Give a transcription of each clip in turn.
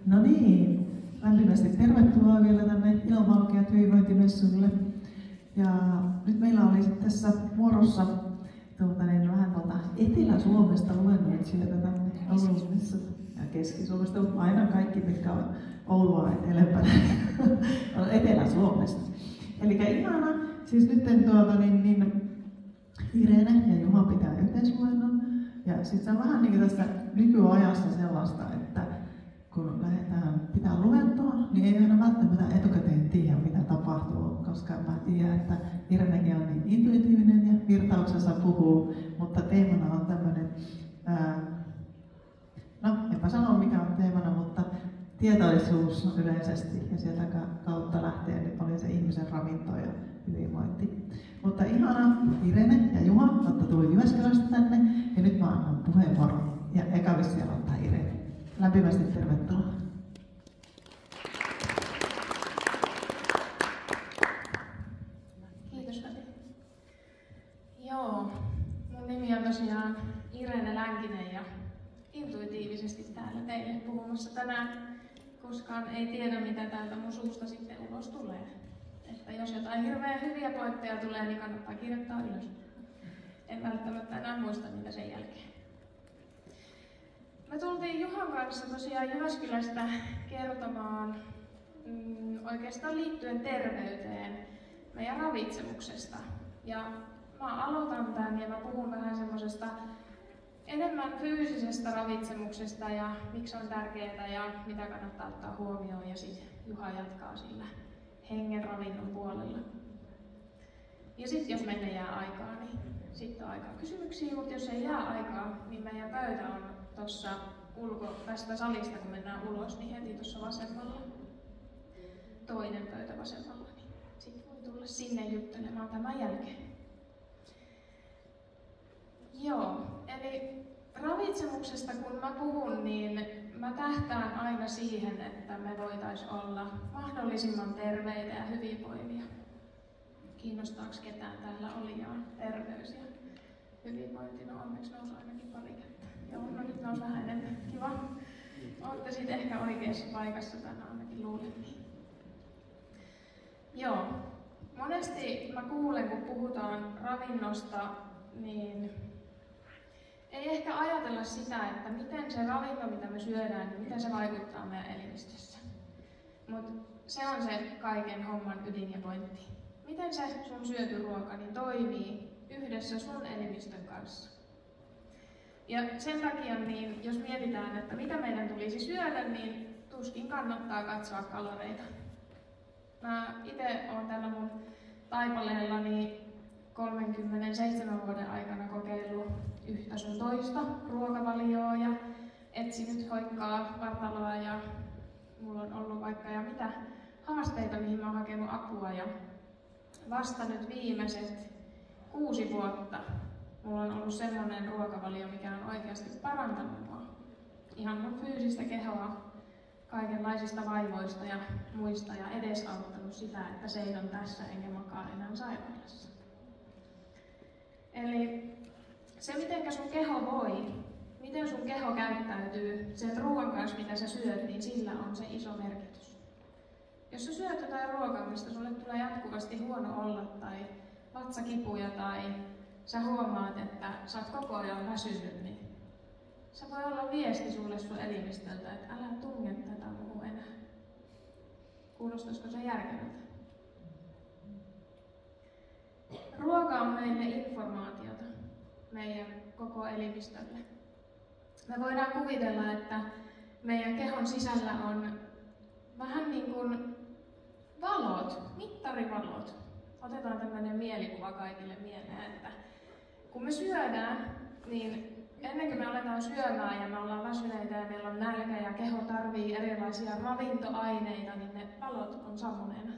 No niin, lämpimästi tervetuloa vielä tänne Ilovalkeat hyvinvointimessuille. Ja nyt meillä oli tässä vuorossa vähän tuolta Etelä-Suomesta luennoitsijoita tänne Oulumessa ja Keski-Suomesta. Aina kaikki, mitkä on Oulua edempänä, on Etelä-Suomesta. Eli ihana, siis nyt Irene ja Juha pitää yhteisluennon. Ja sitten se on vähän niin kuin tässä nykyajassa sellaista, että kun lähdetään pitää luentoa, niin ei aina välttämättä etukäteen tiedä, mitä tapahtuu, koska mä tiedän, että Irenekin on niin intuitiivinen ja virtauksessa puhuu, mutta teemana on tämmöinen, enpä sano mikä on teemana, mutta tietoisuus yleisesti ja sieltä kautta lähtee, niin oli se ihmisen ravinto ja hyvinvointi. Mutta ihana Irene ja Juha, olette tullut Jyväskylästä tänne ja nyt mä annan puheenvuoron ja eka vissi aloittaa Irene. Lämpimästi tervetuloa. Kiitos Kati. Joo, mun nimi on tosiaan Irene Länkinen ja intuitiivisesti täällä teille puhumassa tänään. Koskaan ei tiedä mitä täältä mun suusta sitten ulos tulee. Että jos jotain hirveän hyviä pointteja tulee, niin kannattaa kirjoittaa ylös. En välttämättä enää muista niitä sen jälkeen. Me tultiin Juhan kanssa tosiaan Jyväskylästä kertomaan oikeastaan liittyen terveyteen meidän ravitsemuksesta. Ja mä aloitan tämän ja mä puhun vähän semmosesta enemmän fyysisestä ravitsemuksesta ja miksi on tärkeää ja mitä kannattaa ottaa huomioon ja sitten Juha jatkaa sillä hengen ravinnon puolella. Ja sitten jos meille jää aikaa, niin sitten on aikaa kysymyksiä, mutta jos ei jää aikaa, niin meidän pöytä on tuossa tästä salista, kun mennään ulos, niin heti tuossa vasemmalla. Toinen pöytä vasemmalla, niin sitten voi tulla sinne juttelemaan tämän jälkeen. Joo, eli ravitsemuksesta kun mä puhun, niin mä tähtään aina siihen, että me voitais olla mahdollisimman terveitä ja hyvinvoivia. Kiinnostaako ketään täällä olijaan terveys ja hyvinvointi? No onneksi nousi ainakin pari kättä. Joo, no nyt nousi vähän enemmän. Kiva. Olette sitten ehkä oikeassa paikassa tänään, ainakin luulen niin. Joo, monesti mä kuulen, kun puhutaan ravinnosta, niin ei ehkä ajatella sitä, että miten se ravinto, mitä me syödään, niin miten se vaikuttaa meidän elimistössä. Mutta se on se kaiken homman ydin ja pointti. Miten se sun syöty ruoka niin toimii yhdessä sun elimistön kanssa. Ja sen takia, niin jos mietitään, että mitä meidän tulisi syödä, niin tuskin kannattaa katsoa kaloreita. Mä itse olen tällä mun taipaleellani 37 vuoden aikana kokeillut yhtä sun toista ruokavalioa ja etsinyt hoikkaa vartaloa ja mulla on ollut vaikka ja mitä haasteita, mihin mä oon hakenut apua ja vasta nyt viimeiset 6 vuotta mulla on ollut sellainen ruokavalio, mikä on oikeasti parantanut mua. Ihan mun fyysistä kehoa kaikenlaisista vaivoista ja muista ja edesauttanut sitä, että seison tässä enkä makaa enää sairaalassa. Eli se, miten sun keho voi, miten sun keho käyttäytyy sen ruoan kanssa, mitä sä syöt, niin sillä on se iso merkitys. Jos sä syöt jotain ruokaa, mistä sulle tulee jatkuvasti huono olla tai vatsakipuja tai sä huomaat, että sä oot koko ajan väsynyt, niin se voi olla viesti sulle sun elimistöltä, että älä tunge tätä muuhun enää. Kuulostaisiko se järkevältä? Ruoka on meille informaatiota meidän koko elimistölle. Me voidaan kuvitella, että meidän kehon sisällä on vähän niin kuin valot, mittarivalot. Otetaan tämmöinen mielikuva kaikille mieleen, että kun me syödään, niin ennen kuin me aletaan syömään ja me ollaan väsyneitä ja meillä on nälkä ja keho tarvii erilaisia ravintoaineita, niin ne valot on sammuneena.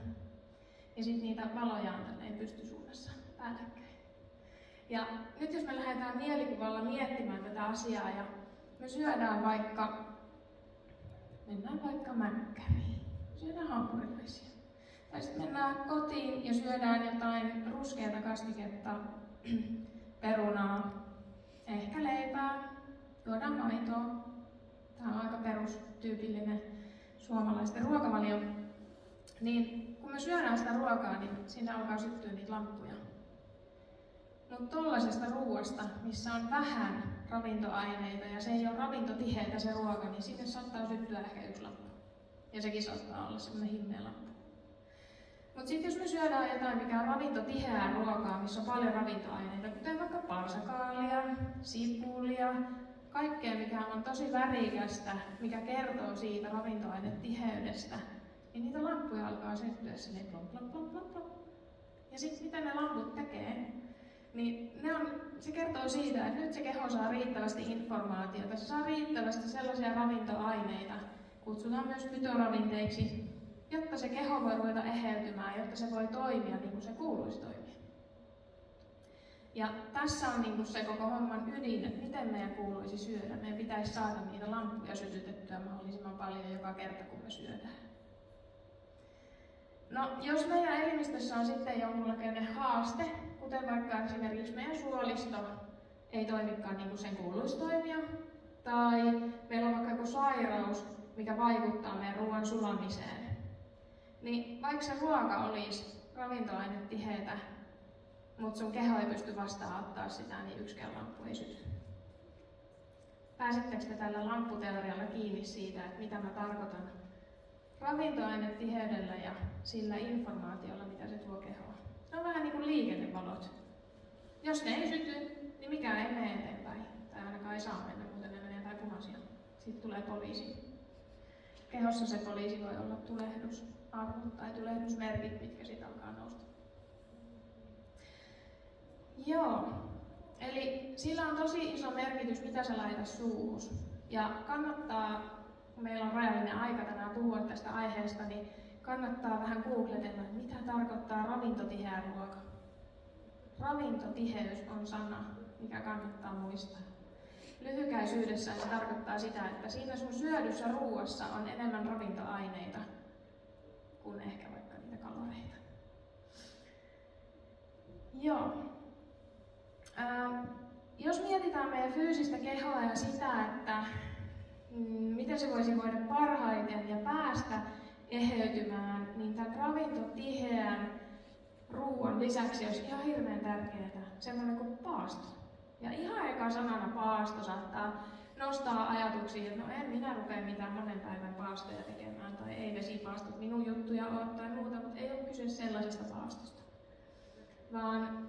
Ja sitten niitä valoja on tälleen pystysuunnassa päällekkäin. Ja nyt jos me lähdetään mielikuvalla miettimään tätä asiaa ja me syödään mennään vaikka mänkkäriin, syödään hampurilaisia. Tai sitten mennään kotiin ja syödään jotain ruskeata kastiketta, perunaa, ehkä leipää, juodaan maitoa. Tämä on aika perustyypillinen suomalaisten ruokavalio, niin kun me syödään sitä ruokaa, niin sinne alkaa syttyä niitä lamppuja. Mutta tuollaisesta ruoasta, missä on vähän ravintoaineita ja se ei ole ravintotiheitä se ruoka, niin sinne saattaa syttyä ehkä yksi lamppu. Ja sekin saattaa olla semmoinen himmeä lamppu. Mutta sitten jos me syödään jotain, mikä on ravintotiheää ruokaa, missä on paljon ravintoaineita, kuten vaikka parsakaalia, sipulia, kaikkea mikä on tosi värikästä, mikä kertoo siitä ravintoainetiheydestä, niin niitä lamppuja alkaa syttyä silleen plop, plop, plop, plop, plop. Ja sitten mitä ne lamput tekee, niin se kertoo siitä, että nyt se keho saa riittävästi informaatiota, se saa riittävästi sellaisia ravintoaineita, kutsutaan myös fytoravinteiksi, jotta se keho voi ruveta eheytymään, jotta se voi toimia niin kuin se kuuluisi toimia. Ja tässä on niin kuin se koko homman ydin, että miten meidän kuuluisi syödä. Meidän pitäisi saada niitä lamppuja sytytettyä mahdollisimman paljon joka kerta, kun me syödään. No, jos meidän elimistössä on sitten jonkunlainen haaste, kuten vaikka esimerkiksi meidän suolisto ei toimikaan niin kuin sen kuuluisi toimia, tai meillä on vaikka joku sairaus, mikä vaikuttaa meidän ruoan sulamiseen, niin vaikka se ruoka olisi ravintoainetiheitä, mutta sun keho ei pysty vastaanottaa sitä, niin yksikään lamppu ei syty. Pääsittekö te tällä lampputeorialla kiinni siitä, että mitä mä tarkoitan ravintoainetiheydellä ja sillä informaatiolla, mitä se tuo kehoon? Ne on vähän niin kuin liikennevalot. Jos ne ei syty, niin mikään ei mene eteenpäin. Tai ainakaan ei saa mennä, muuten ne menee jotain punaisia. Sitten tulee poliisi. Kehossa se poliisi voi olla tulehdusarvot tai tulehdusmerkit, mitkä siitä alkaa nousta. Joo, eli sillä on tosi iso merkitys, mitä sä laitat suuhus. Ja kannattaa, kun meillä on rajallinen aika tänään puhua tästä aiheesta, niin kannattaa vähän googletella, mitä tarkoittaa ravintotiheä ruoka. Ravintotiheys on sana, mikä kannattaa muistaa. Lyhykäisyydessään se tarkoittaa sitä, että siinä sun syödyssä ruuassa on enemmän ravintoaineita kuin ehkä vaikka niitä kaloreita. Joo. Jos mietitään meidän fyysistä kehoa ja sitä, että miten se voisi voida parhaiten ja päästä eheytymään, niin tämän ravintotiheän ruoan lisäksi olisi ihan hirveän tärkeää semmoinen kuin paasto. Ja ihan eka sanana paasto saattaa nostaa ajatuksia, että no en minä rupea mitään monen päivän paastoja tekemään, tai ei vesipaastot minun juttuja ole tai muuta, mutta ei ole kyse sellaisesta paastosta. Vaan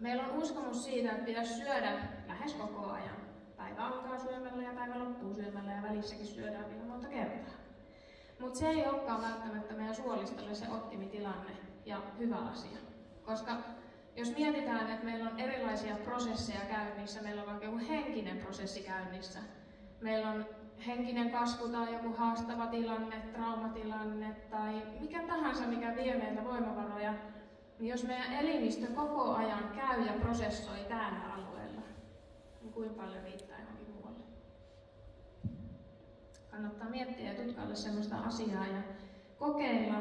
meillä on uskomus siitä, että pitäisi syödä lähes koko ajan. Päivä alkaa syömällä ja päivä loppuu syömällä ja välissäkin syödään vielä monta kertaa. Mutta se ei olekaan välttämättä meidän suolistolle se optimitilanne ja hyvä asia. Koska jos mietitään, että meillä on erilaisia prosesseja käynnissä, meillä on vaikka joku henkinen prosessi käynnissä, meillä on henkinen kasvu tai joku haastava tilanne, traumatilanne tai mikä tahansa, mikä vie meiltä voimavaroja, niin jos meidän elimistö koko ajan käy ja prosessoi täällä alueella, niin kuinka paljon riittää johonkin muualle? Kannattaa miettiä ja tutkailla sellaista asiaa ja kokeilla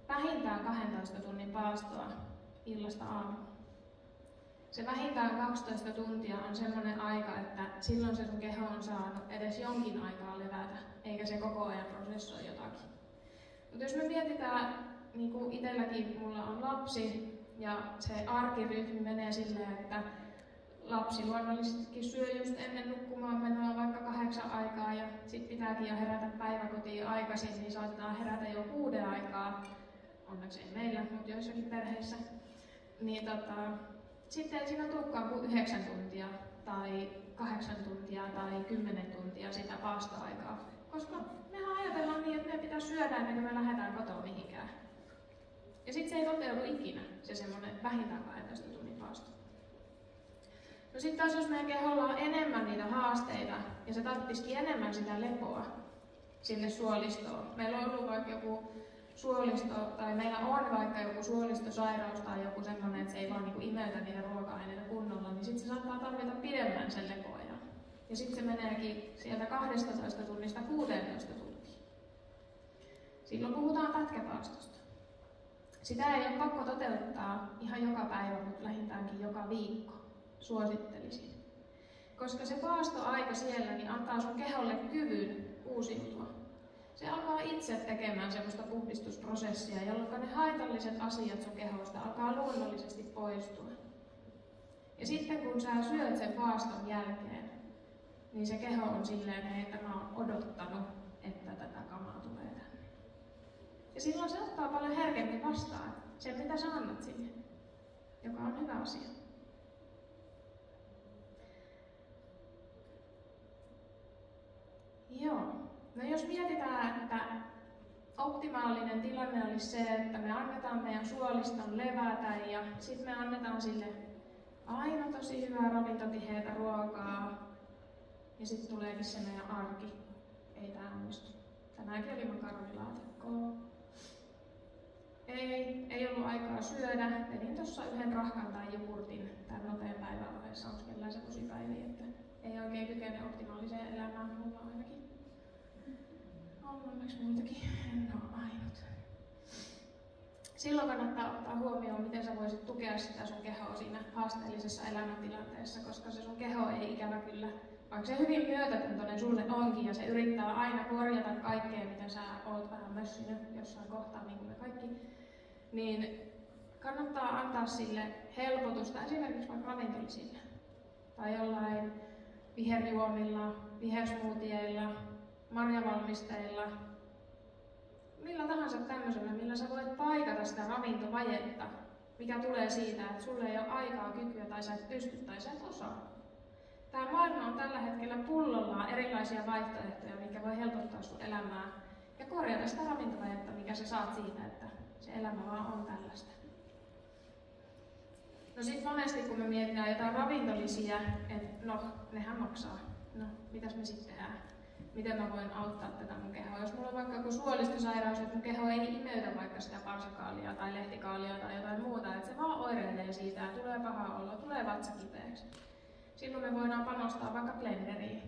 vähintään 12 tunnin paastoa illasta aamuun. Se vähintään 12 tuntia on sellainen aika, että silloin se sun keho on saanut edes jonkin aikaa levätä, eikä se koko ajan prosessoi jotakin. Mutta jos me mietitään, niin kuin itselläkin mulla on lapsi, ja se arkirytmi menee silleen, että lapsi luonnollisestikin syö just ennen nukkumaan menoa vaikka 8 aikaa, ja sitten pitääkin jo herätä päiväkotiin aikaisin, niin saatetaan herätä jo 6 aikaa, onneksi ei meillä, mutta joissakin perheissä. Niin sitten ei siinä tulekaan kuin 9 tuntia tai 8 tuntia tai 10 tuntia sitä paastoaikaa. Koska mehän ajatellaan niin, että meidän pitää syödä ennen kuin me lähdetään kotoa mihinkään. Ja sitten se ei toteudu ikinä, se semmoinen vähintään 12 tunnin paasto. No sitten taas jos meidän keholla on enemmän niitä haasteita ja se tarvitsisikin enemmän sitä lepoa sinne suolistoon. Meillä on ollut vaikka joku suolisto, tai meillä on vaikka joku suolistosairaus tai joku semmoinen, että se ei vaan niinku imeytä niitä ruoka-aineita kunnolla, niin sitten se saattaa tarvita pidemmän sen lepoajan. Ja sitten se meneekin sieltä 12 tunnista 16 tuntiin. Silloin puhutaan pätkäpaastosta. Sitä ei ole pakko toteuttaa ihan joka päivä, mutta lähintäänkin joka viikko. Suosittelisin. Koska se paastoaika siellä niin antaa sun keholle kyvyn uusiutua. Se alkaa itse tekemään semmoista puhdistusprosessia, jolloin ne haitalliset asiat sun kehosta alkaa luonnollisesti poistua. Ja sitten kun sä syöt sen faaston jälkeen, niin se keho on silleen, että mä oon odottanut, että tätä kamaa tulee tänne. Ja silloin se ottaa paljon herkemmin vastaan sen, mitä sä annat sille, joka on hyvä asia. Joo. No jos mietitään, että optimaalinen tilanne olisi se, että me annetaan meidän suoliston levätä ja sitten me annetaan sille aina tosi hyvää ravintotiheää ruokaa ja sitten tuleekin se meidän arki. Ei tää onnistu. Tänäänkin oli makaronilaatikkoa. Ei ollut aikaa syödä. Vedin tuossa yhden rahkan tai jogurtin tämän nopean päivän ohessa. Onko kellään semmosia päiviä, että ei oikein kykene optimaaliseen elämään, mulla ainakin. On onneksi muitakin, en ole ainut. Silloin kannattaa ottaa huomioon, miten sä voisit tukea sitä sun kehoa siinä haasteellisessa elämäntilanteessa, koska se sun keho ei ikävä kyllä, vaikka se hyvin myötätuntoinen sulle onkin ja se yrittää aina korjata kaikkea, mitä sä oot vähän mössinyt jossain kohtaa, niin kuin me kaikki, niin kannattaa antaa sille helpotusta esimerkiksi vaikka ravintolisille tai jollain viherjuomilla, vihersmoothieilla, marjavalmisteilla, millä tahansa tämmöisellä, millä sä voit paikata sitä ravintovajetta, mikä tulee siitä, että sulle ei ole aikaa, kykyä tai sä et pysty tai sä et osaa. Tämä maailma on tällä hetkellä pullollaan erilaisia vaihtoehtoja, mikä voi helpottaa sun elämää ja korjata sitä ravintovajetta, mikä sä saat siitä, että se elämä vaan on tällaista. No sit monesti kun me mietitään jotain ravintolisiä, että no, nehän maksaa. No, mitäs me sitten tehdään? Miten mä voin auttaa tätä mun kehoa? Jos mulla on vaikka joku suolistosairaus, että mun keho ei imeytä vaikka sitä parsakaalia tai lehtikaalia tai jotain muuta, että se vaan oireilee siitä ja tulee paha olo, tulee vatsa kipeäksi. Silloin me voidaan panostaa vaikka blenderiin.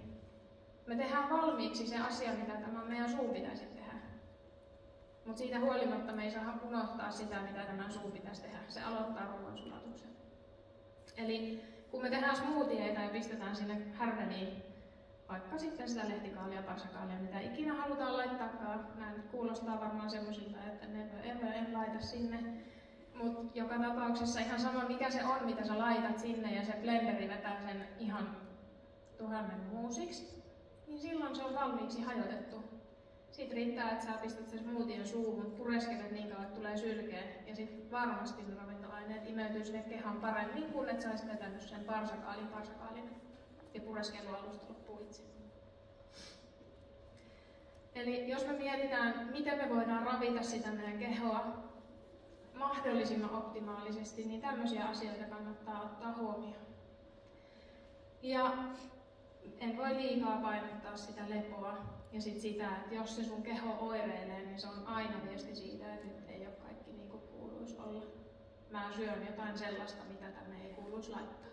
Me tehdään valmiiksi se asia, mitä tämän meidän suun pitäisi tehdä. Mutta siitä huolimatta me ei saa unohtaa sitä, mitä tämän suun pitäisi tehdä. Se aloittaa ruoansulatuksen. Eli kun me tehdään smoothieita ja pistetään sinne härveliin, vaikka sitten sitä lehtikaalia, parsakaalia, mitä ikinä halutaan laittaakaan. Nämä nyt kuulostaa varmaan semmoisilta, että en laita sinne. Mutta joka tapauksessa ihan sama mikä se on, mitä sä laitat sinne ja se blenderi vetää sen ihan 1000 muusiksi, niin silloin se on valmiiksi hajotettu. Siitä riittää, että sä pistät sen smoothien suuhun, pureskelet niin kauan, että tulee sylkeä ja sitten varmasti ne ravintoaineet imeytyy sinne kehaan paremmin, kun et sä ois vetänyt sen parsakaalin ja pureskelualusta loppuu itse. Eli jos me mietitään, miten me voidaan ravita sitä meidän kehoa mahdollisimman optimaalisesti, niin tämmöisiä asioita kannattaa ottaa huomioon. Ja en voi liikaa painottaa sitä lepoa ja sit sitä, että jos se sun keho oireilee, niin se on aina viesti siitä, että nyt ei ole kaikki niin kuin kuuluisi olla. Mä syön jotain sellaista, mitä tänne ei kuuluisi laittaa.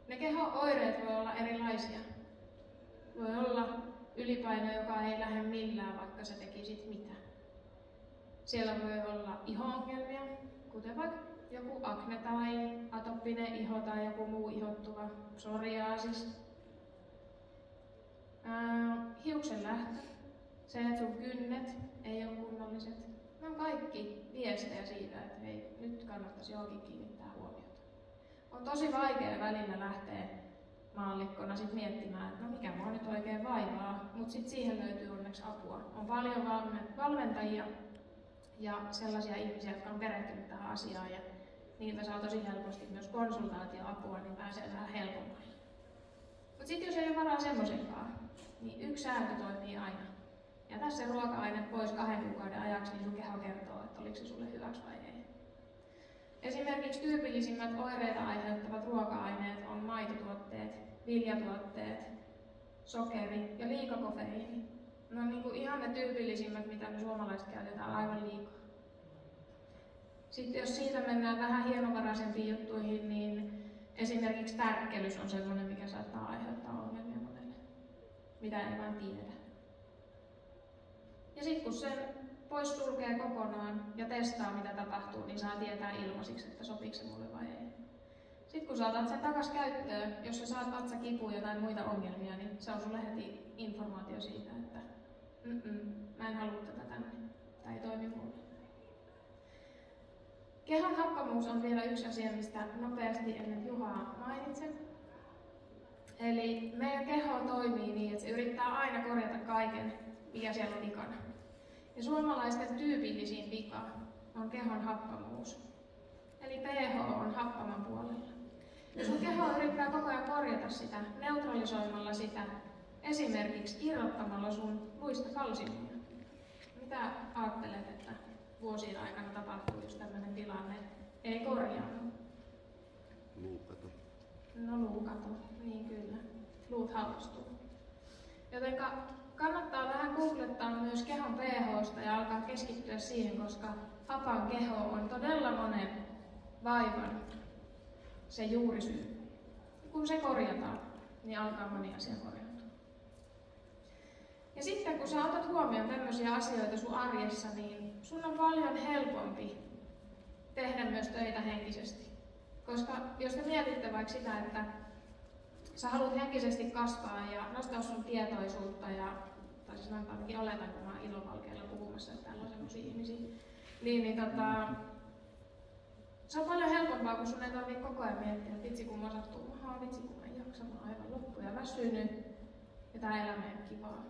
Ne keho-oireet voi olla erilaisia. Voi olla ylipaino, joka ei lähde millään, vaikka sä tekisit mitä. Siellä voi olla iho-ongelmia, kuten vaikka joku akne tai atopinen iho tai joku muu ihottuva psoriaasis. Hiuksen lähtö, se, että sun kynnet ei ole kunnolliset. Ne on kaikki viestejä siitä, että hei, nyt kannattaisi johonkin kiinnittää huomiota. On tosi vaikea välillä lähteä maallikkona sit miettimään, että no mikä mua nyt oikein vaivaa, mutta sitten siihen löytyy onneksi apua. On paljon valmentajia ja sellaisia ihmisiä, jotka on perehtynyt tähän asiaan ja niiltä saa tosi helposti myös konsultaatioapua, niin pääsee vähän helpommalle. Mutta sitten jos ei ole varaa semmoisenkaan, niin yksi sääntö toimii aina. Ja tässä ruoka-aine pois 2 kuukauden ajaksi, niin sun keho kertoo, että oliko se sulle hyväksi vai ei. Esimerkiksi tyypillisimmät oireita aiheuttavat ruoka-aineet on maitotuotteet, viljatuotteet, sokeri ja liikakofeiini. Ne on niin kuin ihan ne tyypillisimmät, mitä me suomalaiset käytetään aivan liikaa. Sitten jos siitä mennään vähän hienovaraisempiin juttuihin, niin esimerkiksi tärkkelys on sellainen, mikä saattaa aiheuttaa ongelmia monelle, mitä ei vaan tiedä. Ja sitten kun sen pois sulkee kokonaan ja testaa mitä tapahtuu, niin saa tietää ilmaisiksi, että sopiiko se mulle vai ei. Sitten kun sä otat sen takas käyttöön, jos sä saat vatsakipua ja jotain muita ongelmia, niin se on sulle heti informaatio siitä, että mä en halua tätä tänne. Tämä ei toimi mulle. Kehon happamuus on vielä yksi asia, mistä nopeasti ennen Juhaa mainitsen. Eli meidän keho toimii niin, että se yrittää aina korjata kaiken, mikä siellä on vikana. Ja suomalaisten tyypillisin vika on kehon happamuus. Eli pH on happaman puolella. Ja sun keho yrittää koko ajan korjata sitä, neutralisoimalla sitä, esimerkiksi irrottamalla sun luista kalsiumia. Mitä ajattelet, että vuosien aikana tapahtuu, jos tämmöinen tilanne ei korjaannu? Luukato. No luukato, niin kyllä. Luut halvostuu. Jotenka kannattaa vähän googlettaa myös kehon pH:sta ja alkaa keskittyä siihen, koska hapan keho on todella monen vaivan se juurisyy. Kun se korjataan, niin alkaa moni asia korjautua. Ja sitten kun sä otat huomioon tämmöisiä asioita sun arjessa, niin sun on paljon helpompi tehdä myös töitä henkisesti. Koska jos te mietitte vaikka sitä, että sä haluat henkisesti kasvaa ja nostaa sun tietoisuutta, tai siis mä ainakin oletan, kun mä oon ilovalkeilla puhumassa, että täällä on sellaisia ihmisiä, se on paljon helpompaa, kun sun ei tarvitse koko ajan miettiä, että vitsi kun masattuu, vitsi kun mä en jaksa, mä oon aivan loppu ja väsynyt ja tää elämä ei ole kivaa.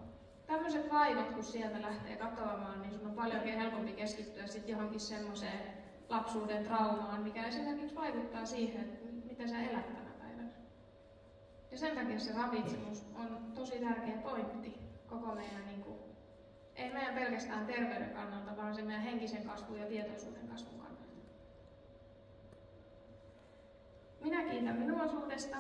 Tämmöiset vaivat, kun sieltä lähtee katoamaan, niin sun on paljon helpompi keskittyä sit johonkin semmoiseen lapsuuden traumaan, mikä esimerkiksi vaikuttaa siihen, että miten sä elät tänä päivänä. Ja sen takia se ravitsemus on tosi tärkeä pointti koko meidän, ei meidän pelkästään terveyden kannalta, vaan se meidän henkisen kasvun ja tietoisuuden kasvun kannalta. Minä kiitän minun osuudesta.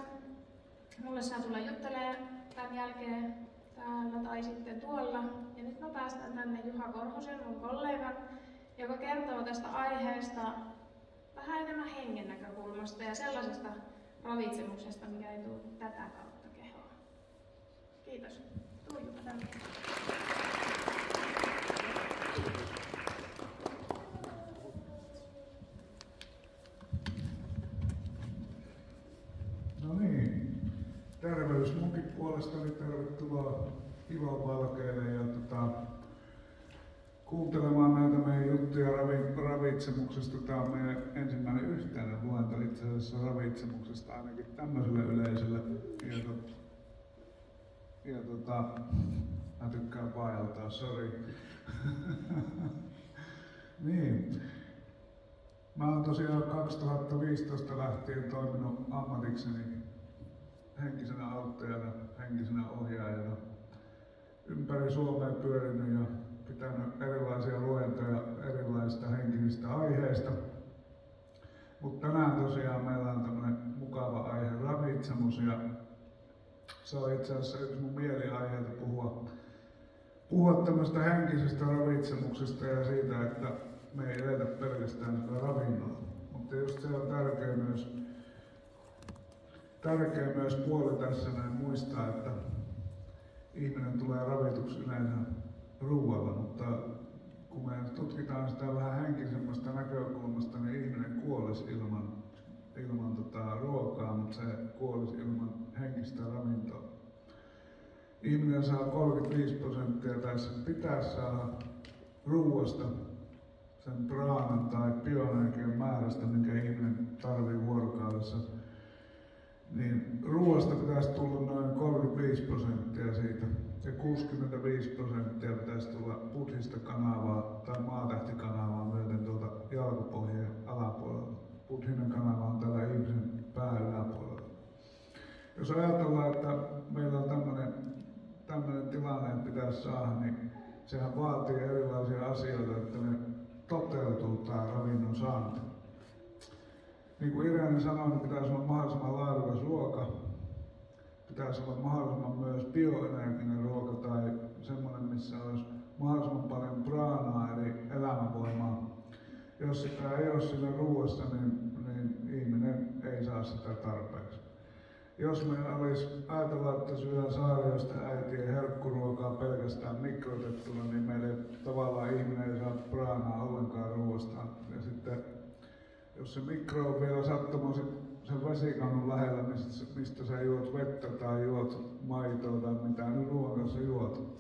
Mulle saa tulla juttelemaan tämän jälkeen täällä tai sitten tuolla. Ja nyt mä päästän tänne Juha Korhosen, mun kollegan, joka kertoo tästä aiheesta vähän enemmän hengen näkökulmasta ja sellaisesta ravitsemuksesta, mikä ei tule tätä kautta kehoa. Kiitos. Tuu Juha tänne. No niin, terveys munkin puolestani, tervetuloa Ilovalkeille ja kuuntelemaan näitä meidän juttuja ravitsemuksesta. Tämä on meidän ensimmäinen yhteinen luento itse asiassa ravitsemuksesta ainakin tämmöiselle yleisölle. Mä tykkään vaeltaa, sori. Niin. Mä oon tosiaan 2015 lähtien toiminut ammatikseni henkisenä auttajana, henkisenä ohjaajana. Ympäri Suomea pyörinyt ja pitänyt erilaisia luentoja erilaisista henkisistä aiheista. Mutta tänään tosiaan meillä on tämmönen mukava aihe ravitsemus ja se on itse asiassa yksi mun mieliaiheita puhua tämmöistä henkisestä ravitsemuksesta ja siitä, että me ei eletä pelkästään sitä ravinnolla. Mutta just se on tärkeä myös puoli tässä näin muistaa, että ihminen tulee ravituksi yleensä ruoalla, mutta kun me tutkitaan sitä vähän henkisemmästä näkökulmasta, niin ihminen kuolisi ilman ruokaa, mutta se kuolisi ilman henkistä ravintoa. Ihminen saa 35% tai sen pitää saada ruoasta sen praanan tai bioenergian määrästä, minkä ihminen tarvitsee vuorokaudessa, niin ruoasta pitäisi tulla noin 35% siitä ja 65% pitäisi tulla buddhista kanavaa tai maatähtikanavaa myöten tuolta jalkopohjien alapuolella. Buddhinen kanava on täällä ihmisen pään yläpuolella. Jos ajatellaan, että meillä on tämmöinen tilanne, että pitäisi saada, niin sehän vaatii erilaisia asioita, että ne toteutuu tämä ravinnon saanti. Niin kuin Irene sanoi, niin pitäisi olla mahdollisimman laadukas ruoka. Pitäisi olla mahdollisimman myös bioenerginen ruoka tai semmoinen, missä olisi mahdollisimman paljon praanaa eli elämänvoimaa. Jos sitä ei ole siinä ruoassa, niin ihminen ei saa sitä tarpeeksi. Jos meillä olisi ajatella, että syödään Saarioista äitien herkkuruokaa pelkästään mikrotettuna, niin meillä ei tavallaan ihminen ei saa praanaa ollenkaan ruoasta. Ja sitten jos se mikro on vielä sen vesikannun lähellä, mistä sä juot vettä tai juot maitoa tai mitä nyt ruoan kanssa juot,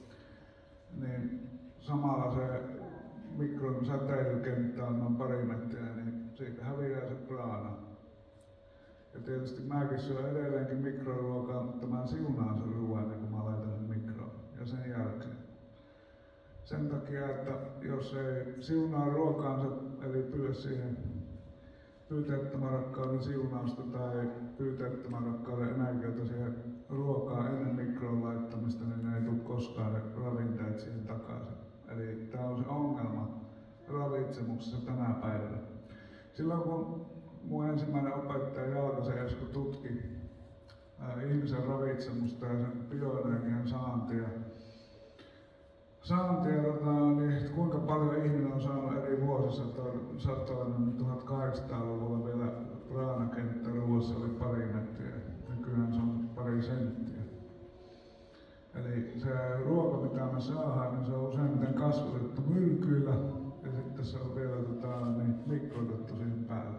niin samalla se mikron säteilykenttä on noin 2 metriä, niin siitä häviää se praana. Ja tietysti mäkin syön edelleenkin mikroruokaa, mutta mä siunaan sen ruoan, kun mä laitan sen mikroon ja sen jälkeen. Sen takia, että jos ei siunaa ruokaansa, eli pyydä siihen pyyteettömän rakkauden siunausta tai pyyteettömän rakkauden energiaa siihen ruokaan ennen mikroon laittamista, niin ei tule koskaan ne ravinteet siihen takaisin. Eli tämä on se ongelma ravitsemuksessa tänä päivänä. Silloin kun mun ensimmäinen opettaja Jalkasen Esko tutki ihmisen ravitsemusta ja sen bioenergian saantia, niin kuinka paljon ihminen on saanut eri vuosisatoina, 1800-luvulla vielä praanakenttä ruoassa oli 2 metriä, nykyään se on 2 senttiä. Eli se ruoka, mitä me saadaan, niin se on useimmiten kasvatettu myrkyillä ja sitten se on vielä mikrotettu siihen päälle.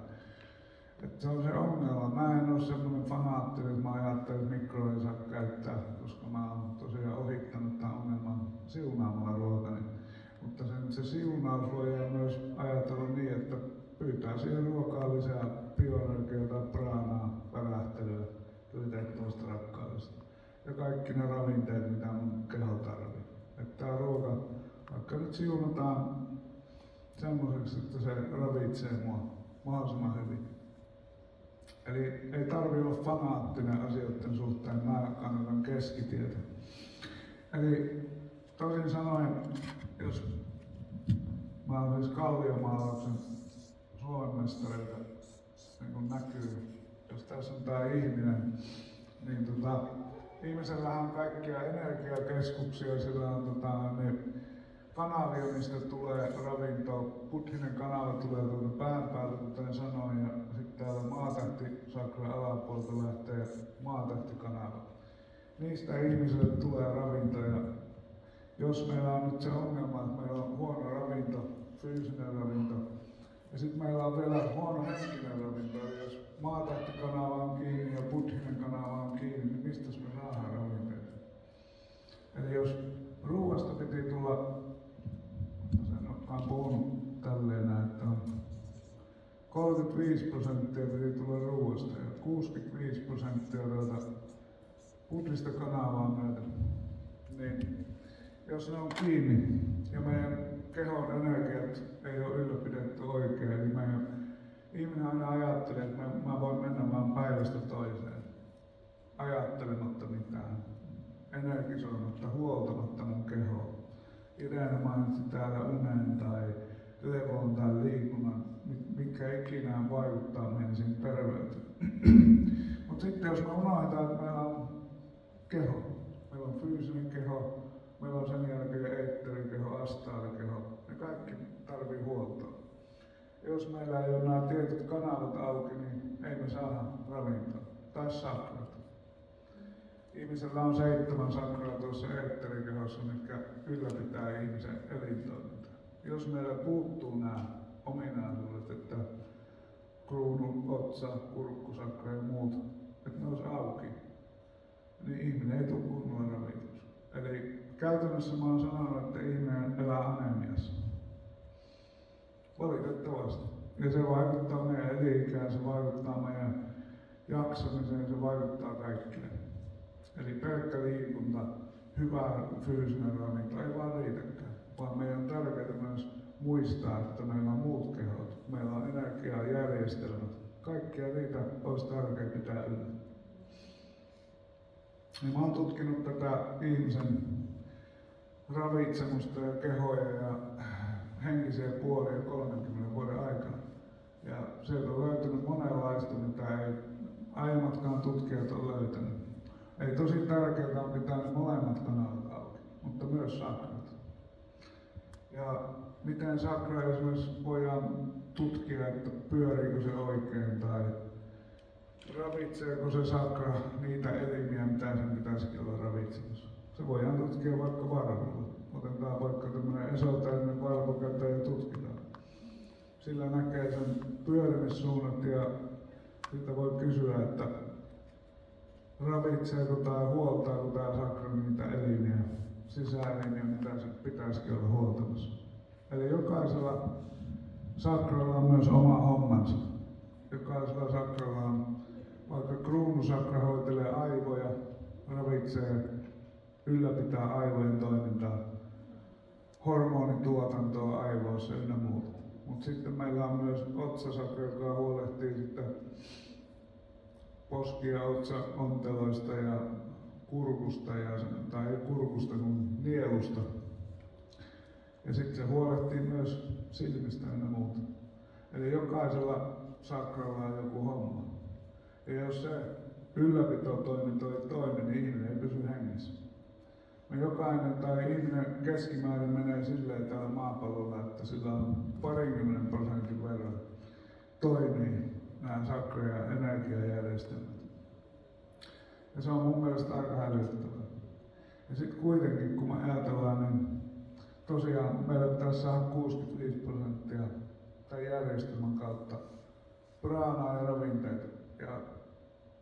Että se on se ongelma. Mä en ole semmoinen fanaattinen, että mä ajattelen, että mikroa ei saa käyttää, koska mä oon tosiaan ohittanut tämän ongelman siunaamalla ruokani. Mutta se siunaus voi myös ajatella niin, että pyytää siihen ruokaan lisää bioenergiaa tai praanaa, värähtelyä, pyyteettömästä rakkaudesta. Ja kaikki ne ravinteet, mitä mun keho tarvitsee. Että tää ruoka, vaikka nyt siunataan semmoiseksi, että se ravitsee mua mahdollisimman hyvin. Eli ei tarvitse olla fanaattinen asioiden suhteen, mä kannatan keskitietä. Eli toisin sanoen, jos mä olen siis kalliomaalauksen Suomen mestareita, niin kuin näkyy, jos tässä on tää ihminen, niin ihmisellähän on kaikkia energiakeskuksia, sillä on ne kanavia, mistä tulee ravintoa. Buddhinen kanava tulee tuolta pään päältä, kuten sanoin, ja sitten täällä maatähtisakran alapuolelta lähtee maatähtikanava. Niistä ihmisille tulee ravinto, ja jos meillä on nyt se ongelma, että meillä on huono ravinto, fyysinen ravinto, ja sitten meillä on vielä huono henkinen ravinto, eli jos maatähtikanava on kiinni ja buddhinen kanava on kiinni, niin mistä me saadaan ravinteita? Eli jos ruoasta piti tulla, sen olen puhunut tälleen, että 35% piti tulla ruoasta ja 65% buddhista kanavaa myöten, niin jos ne on kiinni ja meidän kehon energiat ei ole ylläpidetty oikein, eli meidän ihminen aina ajattelee, että mä voin mennä vaan päivästä toiseen, ajattelematta mitään, energisoimatta, huoltamatta mun kehoa. Irene mainitsi täällä unen tai levon tai liikunnan, mikä ikinä vaikuttaa meidän siihen terveyteen. Mutta sitten jos me unohdetaan, että meillä on keho, meillä on fyysinen keho, meillä on sen jälkeen eetterikeho, astaalikeho, ne kaikki tarvii huoltoa. Jos meillä ei ole nämä tietyt kanavat auki, niin ei me saada ravintoa tai sakrat. Ihmisellä on 7 sakraa tuossa eetterikehossa, mitkä ylläpitää ihmisen elintoimintaa. Jos meillä puuttuu nämä ominaisuudet, että kruunu, otsa, kurkkusakra ja muut, että ne olisi auki, niin ihminen ei tule kunnolla ravituksi. Eli käytännössä mä oon sanonut, että ihminen elää anemiassa. Valitettavasti. Ja se vaikuttaa meidän eliikään, se vaikuttaa meidän jaksamiseen, se vaikuttaa kaikkeen. Eli pelkkä liikunta, hyvä fyysinen ravinto ei vaan riitäkään, vaan meidän on tärkeää myös muistaa, että meillä on muut kehot, meillä on energiajärjestelmät. Kaikkia niitä olisi tärkeää pitää yllä. Ja mä oon tutkinut tätä ihmisen ravitsemusta ja kehoja ja henkisiä puolia 30 vuoden aikana. Ja sieltä on löytynyt monenlaista, mitä ei aiemmatkaan tutkijat ole löytänyt. Ei tosi tärkeää on pitää ne molemmat kanavat auki, mutta myös sakrat. Ja miten sakra esimerkiksi voidaan tutkia, että pyöriikö se oikein tai ravitseeko se sakra niitä elimiä, mitä sen pitäisikin olla ravitsemassa. Se voidaan tutkia vaikka varmuudella. Otetaan vaikka tämmöinen esoterinen valkokäteen ja tutkitaan. Sillä näkee sen pyörimissuunnat ja Siitä voi kysyä, että ravitseeko tai huoltaako tämä sakra niitä elimiä, sisäelimiä, mitä se pitäisikin olla huoltamassa. Eli jokaisella sakralla on myös oma hommansa. Jokaisella sakralla on, vaikka kruunusakra hoitelee aivoja, ravitsee, ylläpitää aivojen toimintaa, hormonituotantoa aivoissa ynnä muuta. Mutta sitten meillä on myös otsasakra, joka huolehtii sitten poski- ja otsaonteloista ja kurkusta, tai ei kurkusta, kuin nielusta. Ja sitten se huolehtii myös silmistä ynnä muuta. Eli jokaisella sakralla on joku homma. Ja jos se ylläpitotoiminto ei toimi, niin ihminen ei pysy hengissä. Me jokainen tai ihminen keskimäärin menee silleen täällä maapallolla, että sillä on 20% verran toimii nämä sakra- ja energiajärjestelmät. Ja se on mun mielestä aika hälyttävää. Ja sitten kuitenkin, kun me ajatellaan, niin tosiaan meillä pitäisi saada 65% tämän järjestelmän kautta praanaa ja ravinteita. Ja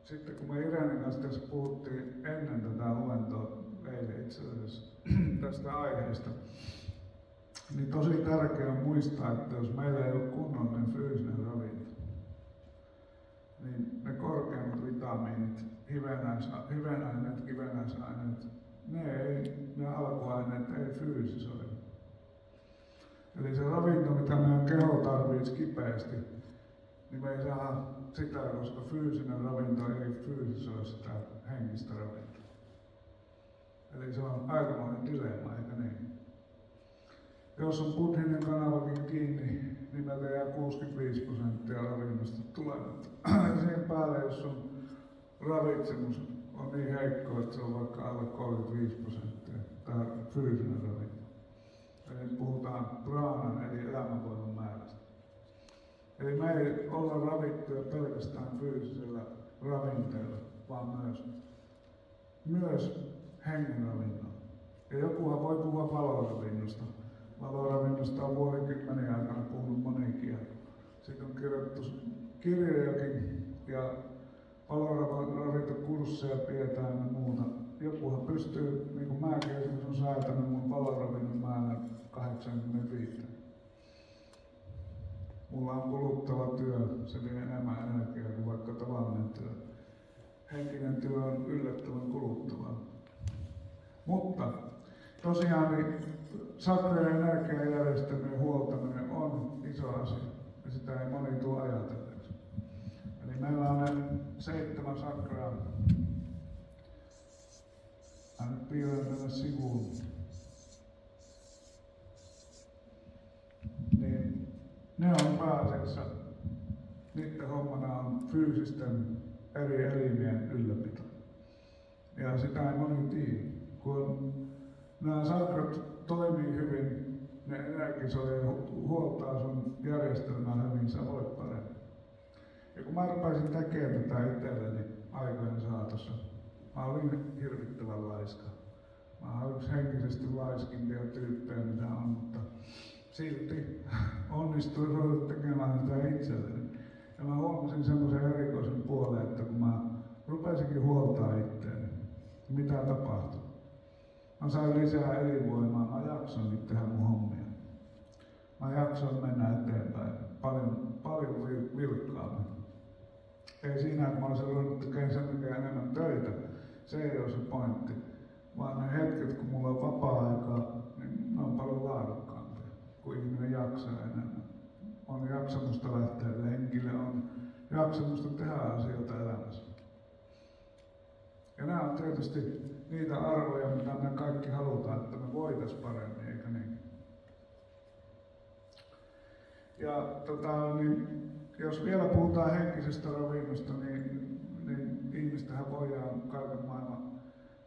sitten kun me Irenin kanssa tässä puhuttiin ennen tätä luentoa, eilen itse asiassa tästä aiheesta, niin tosi tärkeää muistaa, että jos meillä ei ole kunnollinen fyysinen ravinto, niin ne korkeammat vitamiinit, hivenaineet, kivennäisaineet, ne alkuaineet ei fyysisoida. Eli se ravinto, mitä meidän keho tarvitsee kipeästi, niin me ei saa sitä, koska fyysinen ravinto ei fyysisoi sitä henkistä ravintoa. Eli se on aikamoinen dilemma, eikä niin? Jos on buddhinen kanavakin kiinni, niin meiltä jää 65% ravinnosta tulematta. Siihen päälle, jos sun ravitsemus on niin heikko, että se on vaikka alle 35%, tämä fyysinen ravinto. Eli puhutaan praanan eli elämänvoiman määrästä. Eli me ei olla ravittuja pelkästään fyysisellä ravinteella, vaan myös hengen ravinnolla. Ja jokuhan voi puhua valoravinnosta. Valoravinnosta on vuosikymmenen aikana puhunut monikin. Siitä on kirjoitettu kirjojakin ja valoravintokursseja pidetään ja muuta. Jokuhan pystyy, niin kuin mäkin esimerkiksi on säätänyt mun valoravinnon määrän 85. Mulla on kuluttava työ, se vie enemmän energiaa kuin vaikka tavallinen työ. Henkinen työ on yllättävän kuluttavaa. Mutta tosiaan niin sakra- ja energiajärjestelmien huoltaminen on iso asia ja sitä ei moni tule ajatelleeksi. Eli meillä on ne 7 sakraa. Mä nyt piirrän tänne sivuun. Niin ne on pääasiassa, niiden hommana on fyysisten eri elimien ylläpito. Ja sitä ei moni tiedä. Kun nämä sakrat toimii hyvin, ne energisoi ja huoltaa sun järjestelmää hyvin, sä voit paremmin. Ja kun mä rupesin tekemään tätä itselleni aikojen saatossa, mä olin hirvittävän laiska. Mä olen yksi henkisesti laiskimpia tyyppejä mitä on, mutta silti onnistuin tekemään sitä itselleni. Ja mä huomasin semmoisen erikoisen puolen, että kun mä rupesinkin huoltaa itteeni, mitä tapahtui? Mä sain lisää elinvoimaa, mä jaksoin tehdä mun hommia. Mä jaksoin mennä eteenpäin paljon vilkkaammin. Ei siinä, että mä olisin ruvennut tekemään sen takia enemmän töitä, se ei ole se pointti. Vaan ne hetket, kun mulla on vapaa-aikaa, niin ne on paljon laadukkaampia, kun ihminen jaksaa enemmän. On jaksamusta lähteä lenkille, on jaksamusta tehdä asioita elämässä. Ja nämä on tietysti niitä arvoja, mitä me kaikki halutaan, että me voitais paremmin, eikö niin? Ja niin, jos vielä puhutaan henkisestä ravinnosta, niin ihmistähän voidaan kaiken maailman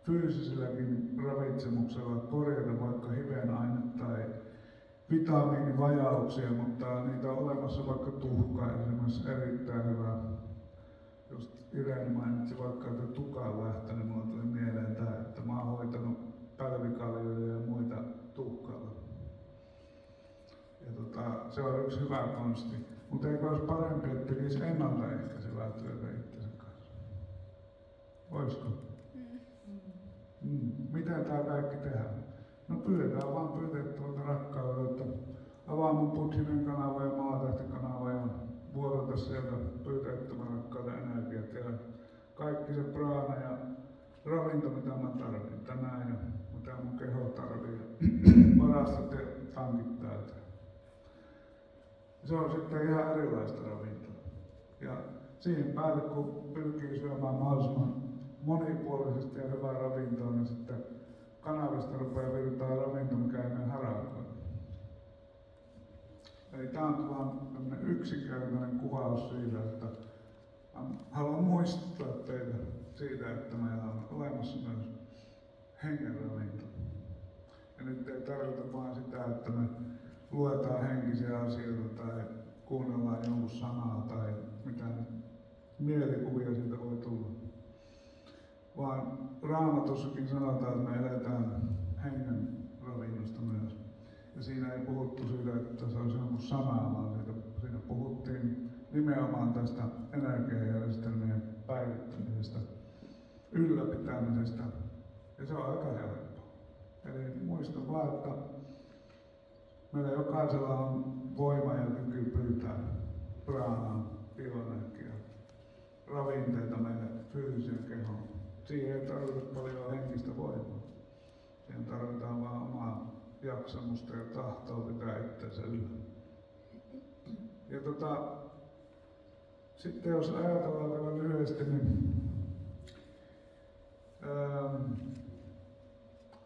fyysiselläkin ravitsemuksella korjata vaikka hivenaine tai vitamiinivajauksia, mutta niitä on olemassa vaikka tuhka esimerkiksi erittäin hyvä. Just Irene mainitsi vaikka, että tukaan lähtenyt, mulle tuli mieleen tämä, että mä oon hoitanut pälvikaljoja ja muita tuhkalla. Ja se on yksi hyvä konsti. Mutta eikö olisi parempi, että tekisi ennaltaehkäisevää työtä itsensä kanssa? Olisiko? Miten tämä kaikki tehdään? No pyydetään vaan pyytettävältä rakkaudelta, avaamun Buddhinen kanava ja Maatähti-kanava ja vuodata sieltä pyyteettömän rakkauden energiat ja kaikki se praana ja ravinto, mitä mä tarvitsen tänään ja mitä mun keho tarvitsee. Varastot ja tankit täältä. Se on sitten ihan erilaista ravintoa. Ja siihen päälle, kun pyrkii syömään mahdollisimman monipuolisesti ja hyvää ravintoa, niin sitten kanavista rupeaa virtaa ravinto, mikä ei mene harakoon. Eli tämä on vaan yksinkertainen kuvaus siitä, että haluan muistuttaa teitä siitä, että meillä on olemassa myös hengen ravinto. Ja nyt ei tarvita vain sitä, että me luetaan henkisiä asioita tai kuunnellaan jonkun sanaa tai mitään mielikuvia siitä voi tulla. Vaan Raamatussakin sanotaan, että me eletään hengen ravinnosta myös. Ja siinä ei puhuttu siitä, että se olisi jonkun sanaa, vaan siinä puhuttiin nimenomaan tästä energiajärjestelmien päivittämisestä, ylläpitämisestä. Ja se on aika helppo. Eli muista vaan, että meillä jokaisella on voima ja kyky pyytää praanaa, bioenergiaa, ravinteita meille fyysiseen kehoon. Siihen ei tarvita paljon henkistä voimaa. Siihen tarvitaan vaan omaa jaksamusta ja tahtoa pitää itseänsä yllä. Ja sitten jos ajatellaan vielä lyhyesti, niin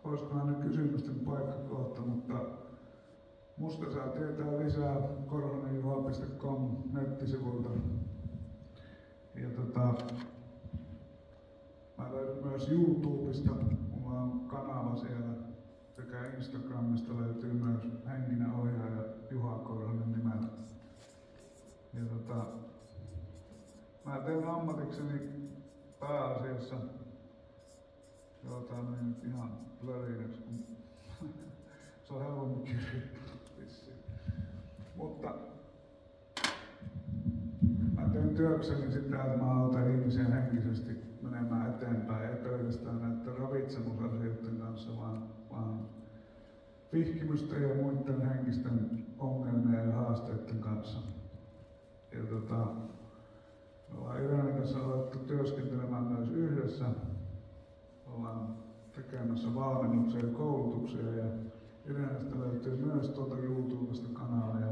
olisikohan nyt kysymysten paikka kohta, mutta musta saa tietää lisää korhonenjuha.com nettisivuilta. Ja mä löydän myös YouTubesta, mulla on kanava siellä, sekä Instagramista löytyy myös henkinen ohjaaja Juha Korhonen nimellä. Ja mä teen ammatikseni pääasiassa, nyt ihan plörinäksi, kun se on helpommin kirjoittaa vissiin. Mutta mä teen työkseni sitä, että mä autan ihmisiä henkisesti menemään eteenpäin, ei pelkästään näiden ravitsemusasioiden kanssa, vaan vihkimysten ja muiden henkisten ongelmien ja haasteiden kanssa. Ja me ollaan Irenin kanssa alettu työskentelemään myös yhdessä. Ollaan tekemässä valmennuksia ja koulutuksia ja Irenistä löytyy myös YouTubesta kanava ja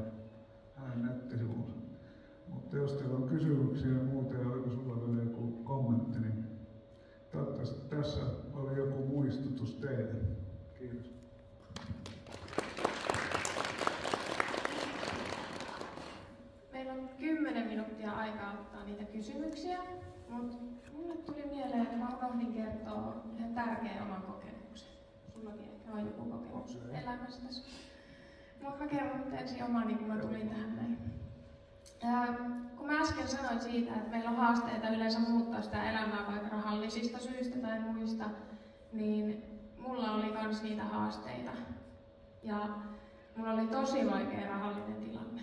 hänen nettisivunsa. Mutta jos teillä on kysymyksiä ja muuta ja oliko sulla vielä joku kommentti, niin toivottavasti tässä oli joku muistutus teille. Kiitos. Meillä on 10 minuuttia aikaa ottaa niitä kysymyksiä, mutta mulle tuli mieleen, että mä unohdin kertoa ihan tärkeän oman kokemuksen. Sullakin ehkä on joku kokemus elämästäsi. Mutta mä kerron nyt ensin omani, kun mä tulin tähän näin. Kun mä äsken sanoin siitä, että meillä on haasteita yleensä muuttaa sitä elämää vaikka rahallisista syistä tai muista, niin mulla oli kans niitä haasteita. Ja mulla oli tosi vaikea rahallinen tilanne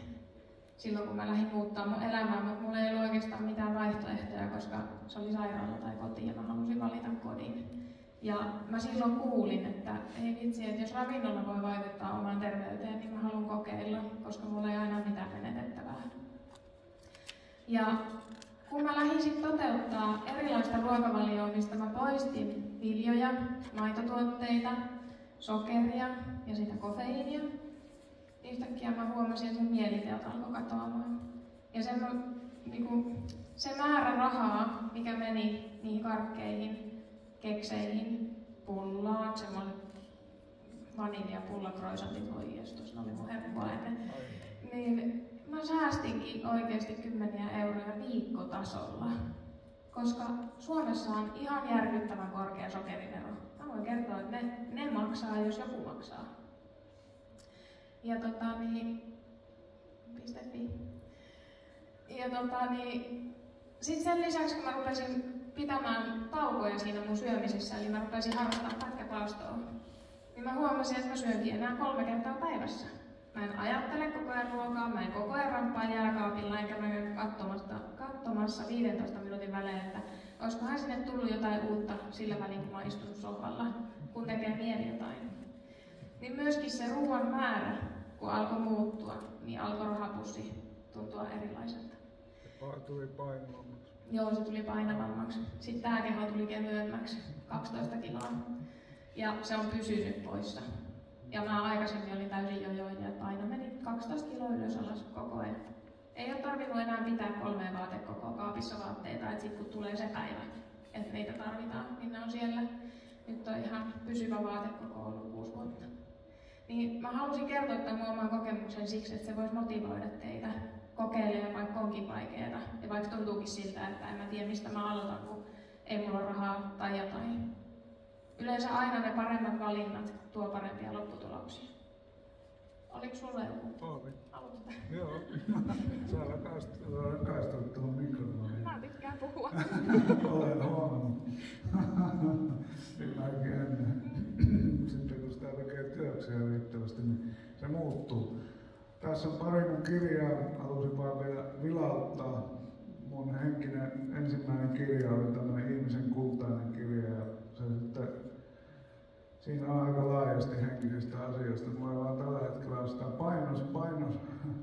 silloin, kun mä lähdin muuttaa mun elämää, mutta mulla ei ollut oikeastaan mitään vaihtoehtoja, koska se oli sairaala tai koti ja mä halusin valita kodin. Ja mä silloin kuulin, että ei vitsi, että jos ravinnolla voi vaikuttaa omaan terveyteen, niin mä haluan kokeilla, koska mulla ei aina mitään menetettävää. Ja kun mä lähdin sitten toteuttaa erilaista ruokavalioa, mistä mä poistin viljoja, maitotuotteita, sokeria ja sitä kofeiinia, yhtäkkiä mä huomasin, että sen mieliteot alkoi katoamaan. Ja se määrä rahaa, mikä meni niihin karkkeihin, kekseihin, pullaan, semmoinen vaniljapullakroisantit, voi jestus, ne oli mun herkkua ennen. Niin mä säästinkin oikeasti 10 euroja viikkotasolla, koska Suomessa on ihan järkyttävän korkea sokerivero. Mä voin kertoa, että ne maksaa, jos joku maksaa. Ja sitten sen lisäksi, kun mä rupesin pitämään taukoja siinä mun syömisessä, eli mä rupesin harrastamaan pätkäpaastoa, niin mä huomasin, että mä syönkin enää 3 kertaa päivässä. Mä en ajattele koko ajan ruokaa, mä en koko ajan ramppaa jääkaapilla, enkä mä käy katsomassa 15 minuutin välein, että olisikohan sinne tullut jotain uutta sillä välin, kun mä oon istunut sohvalla, kun tekee mieli jotain. Niin myöskin se ruoan määrä, kun alkoi muuttua, niin alkoi rahapussi tuntua erilaiselta. Tuli painavammaksi. Joo, se tuli painavammaksi. Sitten tää keho tuli kevyemmäksi, 12 kiloa. Ja se on pysynyt poissa. Ja mä aikaisemmin olin täysin jojoinen ja paino meni 12 kiloa ylös alas koko ajan. Ei ole tarvinnut enää pitää 3 vaatekokoa kaapissa vaatteita, että sit kun tulee se päivä, että niitä tarvitaan, niin ne on siellä. Nyt on ihan pysyvä vaatekoko ollut 6 vuotta. Niin mä halusin kertoa tämän mun oman kokemuksen siksi, että se voisi motivoida teitä kokeilemaan, vaikka onkin vaikeaa. Ja vaikka tuntuukin siltä, että en mä tiedä mistä mä aloitan, kun ei mulla ole rahaa tai jotain. Yleensä aina ne paremmat valinnat tuo parempia lopputuloksia. Oliko sulla joku? Oli. Haluatko? Joo. Sä rakastuit tuohon mikrofoniin. Mä tykkään puhua. Olen huomannut. Minäkin ennen. Sitten kun sitä tekee työksiä riittävästi, niin se muuttuu. Tässä on pari mun kirjaa. Halusin vaan vielä vilauttaa. Mun ensimmäinen kirja oli tämmöinen Ihmisen kultainen kirja. Ja se sitten, siinä on aika laajasti henkisistä asioista. Mulla ei vaan tällä hetkellä sitä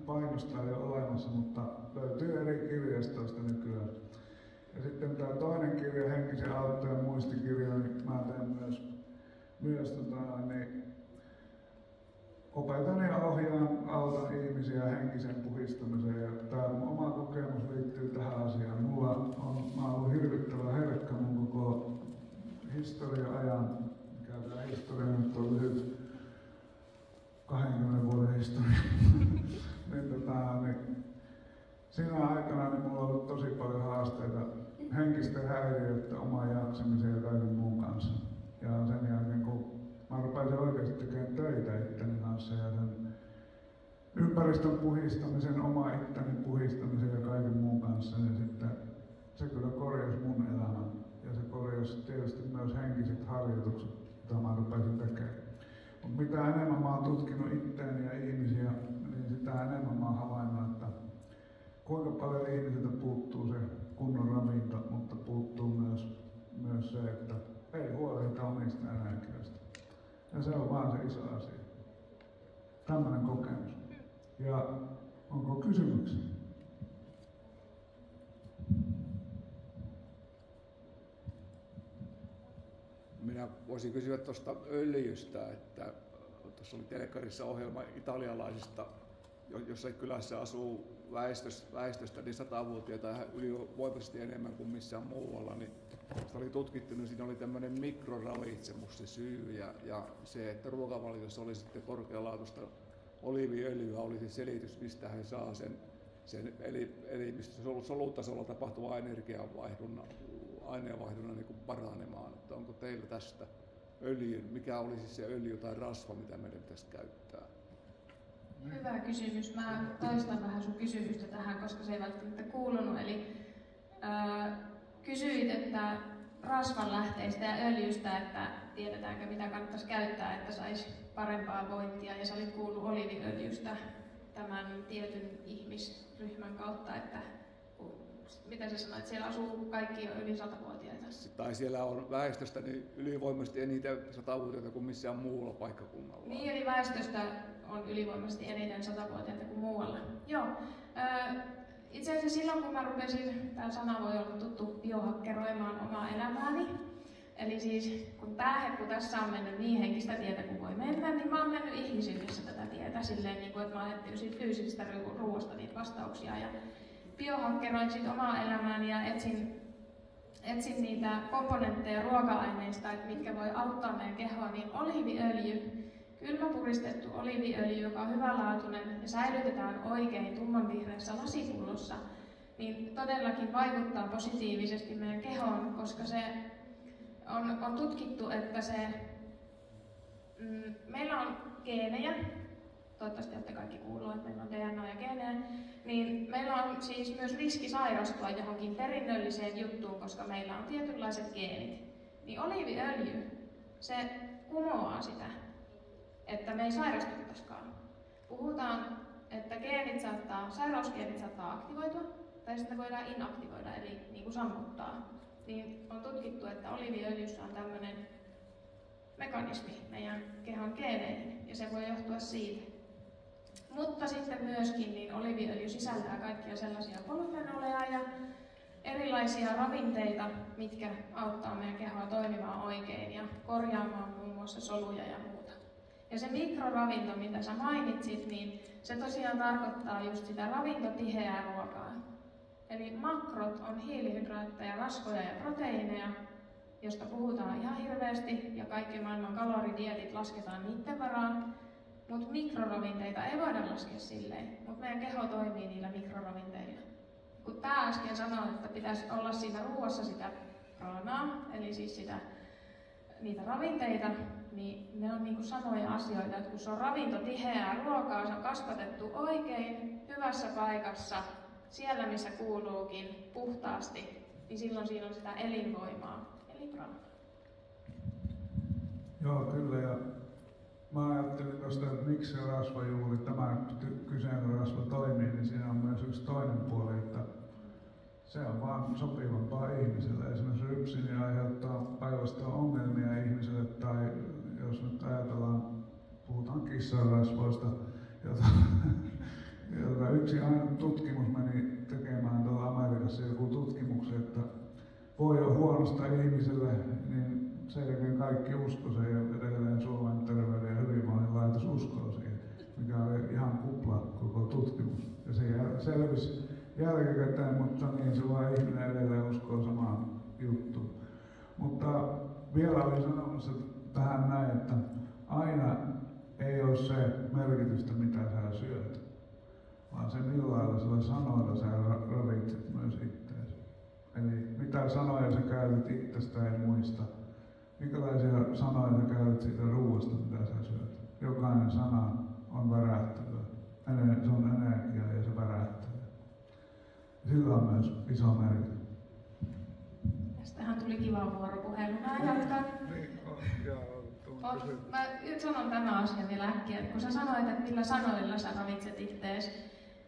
painosta ei ole olemassa, mutta löytyy eri kirjastoista nykyään. Ja sitten tämä toinen kirja, Henkisen auttajan muistikirja, niin mä teen myös opetan ja ohjaan, autan ihmisiä henkisen puhdistamiseen. Ja tämä oma kokemus liittyy tähän asiaan. Mä oon ollut hirvittävän herkkä mun koko historia-ajan, mikä tämä historia nyt on lyhyt, 20 vuoden historia. niin siinä aikana niin mulla on ollut tosi paljon haasteita henkisten häiriöiden, oman jaksamisen ja kaiken muun kanssa. Ja sen jälkeen kun mä rupesin oikeasti tekemään töitä itteni kanssa ja sen ympäristön puhistamisen, oma itteni puhistamisen ja kaiken muun kanssa, niin sitten se kyllä korjasi mun elämän. Ja se korjasi tietysti myös henkiset harjoitukset, joita mä rupesin tekemään. Mutta mitä enemmän mä oon tutkinut itteeni ja ihmisiä, niin sitä enemmän mä oon havainnut, että kuinka paljon ihmisiltä puuttuu se kunnon ravinto, mutta puuttuu myös se, että ei huolehdita omista energioista. Ja se on vaan se iso asia. Tämmöinen kokemus. Ja onko kysymyksiä? Minä voisin kysyä tuosta öljystä, että tuossa oli telekkarissa ohjelma italialaisista, jossa kylässä asuu väestöstä niin 100-vuotiaita ja ylivoimaisesti enemmän kuin missään muualla, niin sitä oli tutkittu, niin siinä oli tämmöinen mikroravitsemus se syy ja se, että ruokavaliossa oli sitten korkealaatuista oliiviöljyä, oli se selitys, mistä he saa sen elimistön solutasolla tapahtuva aineenvaihdunnan niin kuin paranemaan. Että onko teillä tästä mikä olisi se öljy tai rasva, mitä meidän pitäisi käyttää? Hyvä kysymys. Mä toistan vähän sun kysymystä tähän, koska se ei välttämättä kuulunut. Eli kysyit, että rasvan lähteistä ja öljystä, että tiedetäänkö mitä kannattaisi käyttää, että saisi parempaa vointia. Ja sä olit kuullut oliiviöljystä tämän tietyn ihmisryhmän kautta, että mitä sä sanoit, siellä asuu kaikki jo yli 100-vuotiaita. Tai siellä on väestöstä niin ylivoimaisesti eniten 100-vuotiaita kuin missään muulla paikkakunnalla. Niin, eli väestöstä on ylivoimaisesti eniten 100-vuotiaita kuin muualla. Joo. Itse asiassa silloin, kun mä rupesin, tämä sana voi olla tuttu, biohakkeroimaan omaa elämääni. Eli siis kun pääheppu tässä on mennyt niin henkistä tietä kuin voi mennä, niin mä oon mennyt ihmisyydessä tätä tietä silleen, niin kuin, että mä oon etsinyt fyysisestä ruoasta niitä vastauksia. Ja biohakkeroin sit omaa elämääni ja etsin niitä komponentteja ruoka-aineista, että mitkä voi auttaa meidän kehoa, niin oliiviöljy, kylmäpuristettu oliiviöljy, joka on hyvälaatuinen ja säilytetään oikein tummanvihreässä lasipullossa, niin todellakin vaikuttaa positiivisesti meidän kehoon, koska se on tutkittu, että meillä on geenejä, toivottavasti olette kaikki kuulleet, että meillä on DNA ja geenejä, niin meillä on siis myös riski sairastua johonkin perinnölliseen juttuun, koska meillä on tietynlaiset geenit. Niin oliiviöljy, se kumoaa sitä, että me ei sairastuttaisikaan. puhutaan, että sairausgeenit saattaa aktivoitua tai sitten voidaan inaktivoida eli niin kuin sammuttaa. Niin on tutkittu, että oliiviöljyssä on tämmöinen mekanismi meidän kehon geeneihin ja se voi johtua siitä. Mutta sitten myöskin niin oliiviöljy sisältää kaikkia sellaisia polyfenoleja ja erilaisia ravinteita, mitkä auttaa meidän kehoa toimimaan oikein ja korjaamaan muun muassa soluja ja muuta. Ja se mikroravinto, mitä sä mainitsit, niin se tosiaan tarkoittaa just sitä ravintotiheää ruokaa. Eli makrot on hiilihydraatteja, rasvoja ja proteiineja, josta puhutaan ihan hirveästi ja kaikki maailman kaloridietit lasketaan niiden varaan. Mutta mikroravinteita ei voida laskea silleen, mutta meidän keho toimii niillä mikroravinteilla. Kun tää äsken sanoi, että pitäisi olla siinä ruoassa sitä praanaa, eli siis niitä ravinteita, niin ne on niinku samoja asioita, että kun se on ravintotiheää ruokaa, se on kasvatettu oikein, hyvässä paikassa, siellä missä kuuluukin, puhtaasti, niin silloin siinä on sitä elinvoimaa, eli praanaa. Joo, kyllä. Ja mä ajattelin tuosta, että miksi se rasva juuri tämä kyseinen rasva toimii, niin siinä on myös yksi toinen puoli, että se on vaan sopivampaa ihmiselle. Esimerkiksi rypsini aiheuttaa päinvastoin ongelmia ihmiselle, tai jos nyt ajatellaan, puhutaan kissanrasvoista, jota yksi tutkimus meni tekemään tuolla Amerikassa joku tutkimuksen, että voi on huonosta ihmiselle, niin sen jälkeen kaikki uskoi sen ja edelleen Suomen terveyden ja hyvinvoinnin laitos uskoo siihen, mikä oli ihan kupla koko tutkimus. Ja se selvisi jälkikäteen, mutta niin se vaan ihminen edelleen uskoo samaan juttuun. Mutta vielä olin sanomassa tähän näin, että aina ei ole se merkitystä, mitä sä syöt, vaan se millailla sillä sanoilla sä ravitset myös itseäsi. Eli mitä sanoja sä käytät itsestä ei muista. Minkälaisia sanoja sä käytät siitä ruuasta, mitä sä syöt. Jokainen sana on värähtävä. Se on energiaa ja se värähtää. Sillä on myös iso merkitys. Tästähän tuli kiva vuoropuhelu. Mä jatkan. Mä sanon tämän asian vielä äkkiä, että kun sä sanoit, että millä sanoilla sä ravitset ittees,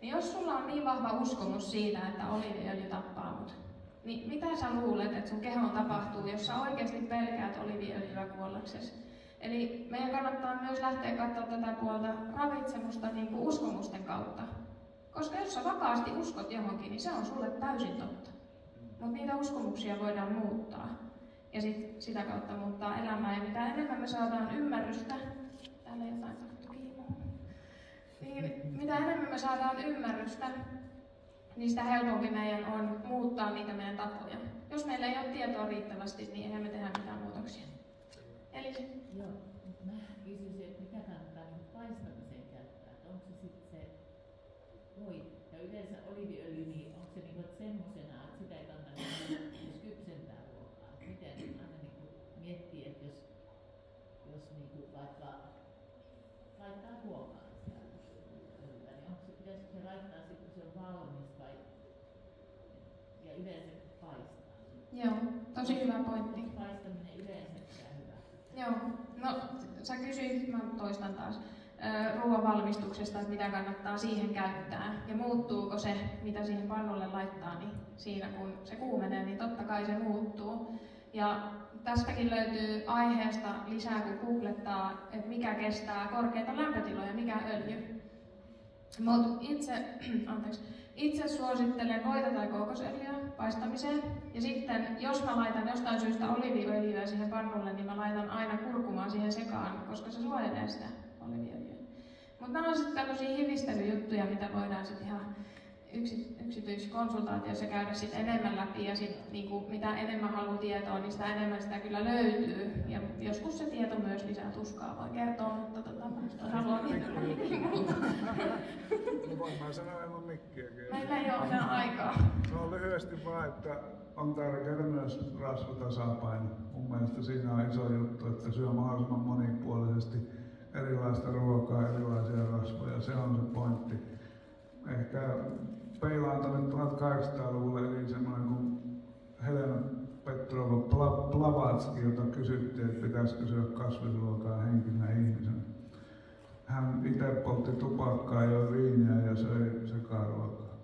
niin jos sulla on niin vahva uskomus siitä, että oliiviöljy tappaa mut, niin mitä sä luulet, että sun kehoon tapahtuu, jos sä oikeasti pelkäät oliiviöljyä kuollaksesi? Eli meidän kannattaa myös lähteä katsoa tätä puolta ravitsemusta niin kuin uskomusten kautta. Koska jos sä vakaasti uskot johonkin, niin se on sulle täysin totta. Mutta niitä uskomuksia voidaan muuttaa. Ja sitä kautta muuttaa elämää. Ja mitä enemmän me saadaan ymmärrystä, täällä jotain niin mitä enemmän me saadaan ymmärrystä, niin sitä helpompi meidän on muuttaa niitä meidän tapoja. Jos meillä ei ole tietoa riittävästi, niin eihän me tehdä mitään muutoksia. Eli se. Joo, mä kysyisin, että mitä kannattaa paistamiseen käyttää. Onko se sitten se voi? Ja yleensä oliiviöljy, niin onko se niinku semmosena, että sitä ei kannata jos kypsentää ruokaa? Miten aina niinku miettii, että jos niinku vaikka laittaa ruokaa sitä öljyä, niin onko se, pitäisikö se laittaa sitten, kun se on valmis vai ja yleensä paistaa? Joo, tosi hyvä pointti. Paistaminen yleensä hyvä. Joo, no sä kysyit, mä toistan taas, ruoan valmistuksesta, että mitä kannattaa siihen käyttää ja muuttuuko se, mitä siihen pannulle laittaa, niin siinä kun se kuumenee, niin totta kai se muuttuu. Ja tästäkin löytyy aiheesta lisää, kun googlettaa, että mikä kestää korkeita lämpötiloja, mikä öljy. Mut itse suosittelen voita tai kookosöljyä paistamiseen. Ja sitten, jos mä laitan jostain syystä oliiviöljyä siihen pannulle, niin mä laitan aina kurkumaa siihen sekaan, koska se suojelee sitä oliiviöljyä. Mutta nämä on sitten tämmöisiä hivistelyjuttuja, mitä voidaan sitten ihan yksityiskonsultaatiossa käydä sit enemmän läpi. Ja sit, niinku, mitä enemmän haluaa tietoa, niin sitä enemmän sitä kyllä löytyy. Ja joskus se tieto myös lisää tuskaa, voi kertoa, mutta mä haluan niitä muuta. No voin mä sanoa ilman mikkiäkin. Meillä ei ole enää aikaa. Se on lyhyesti vaan, että on tärkeää myös rasvatasapaino. Mun mielestä siinä on iso juttu, että syö mahdollisimman monipuolisesti erilaista ruokaa, erilaisia rasvoja. Se on se pointti. Ehkä peilaan tuonne 1800-luvulle, eli semmoinen kuin Helena Petrova Blavatsky, jota kysyttiin, että pitäisikö syödä kasvisruokaa henkisenä ihmisenä. hän itse poltti tupakkaa, joi viiniä ja söi sekaruokaa.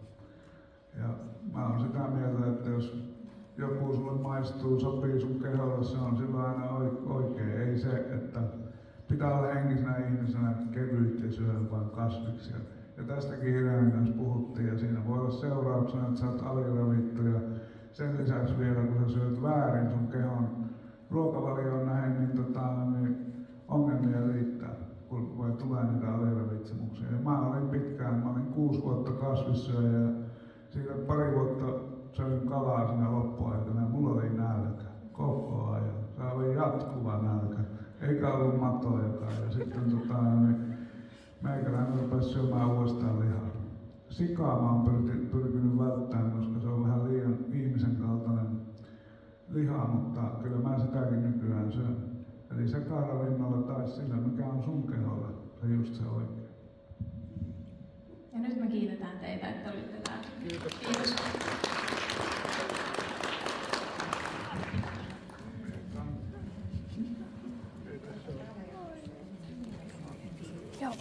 Ja mä oon sitä mieltä, että jos joku sulle maistuu, sopii sun keholle, se on silloin aina oikein. Ei se, että pitää olla henkisenä ihmisenä kevyt ja syödä vain kasviksia. Ja tästäkin Irenen kanssa puhuttiin, ja siinä voi olla seurauksena, että sä oot aliravittu, ja sen lisäksi vielä, kun sä syöt väärin sun kehon ruokavalioon näin, niin ongelmia riittää, kun voi tulee niitä aliravitsemuksia. Ja mä olin 6 vuotta kasvissyöjä, ja siitä pari vuotta söin kalaa siinä loppuaikana, ja mulla oli nälkä koko ajan. Se oli jatkuva nälkä, eikä ollut matojakaan. Ja sitten meikäläinen rupesi syömään uudestaan lihaa. Sikaa mä oon pyrkinyt välttämään, koska se on vähän liian ihmisen kaltainen liha, mutta kyllä mä sitäkin nykyään syön. Eli sekaravinnolla tai sillä, mikä on sun keholla, se just se oikein. Ja nyt me kiitetään teitä, että olitte täällä. Kiitos. Kiitos. Joo,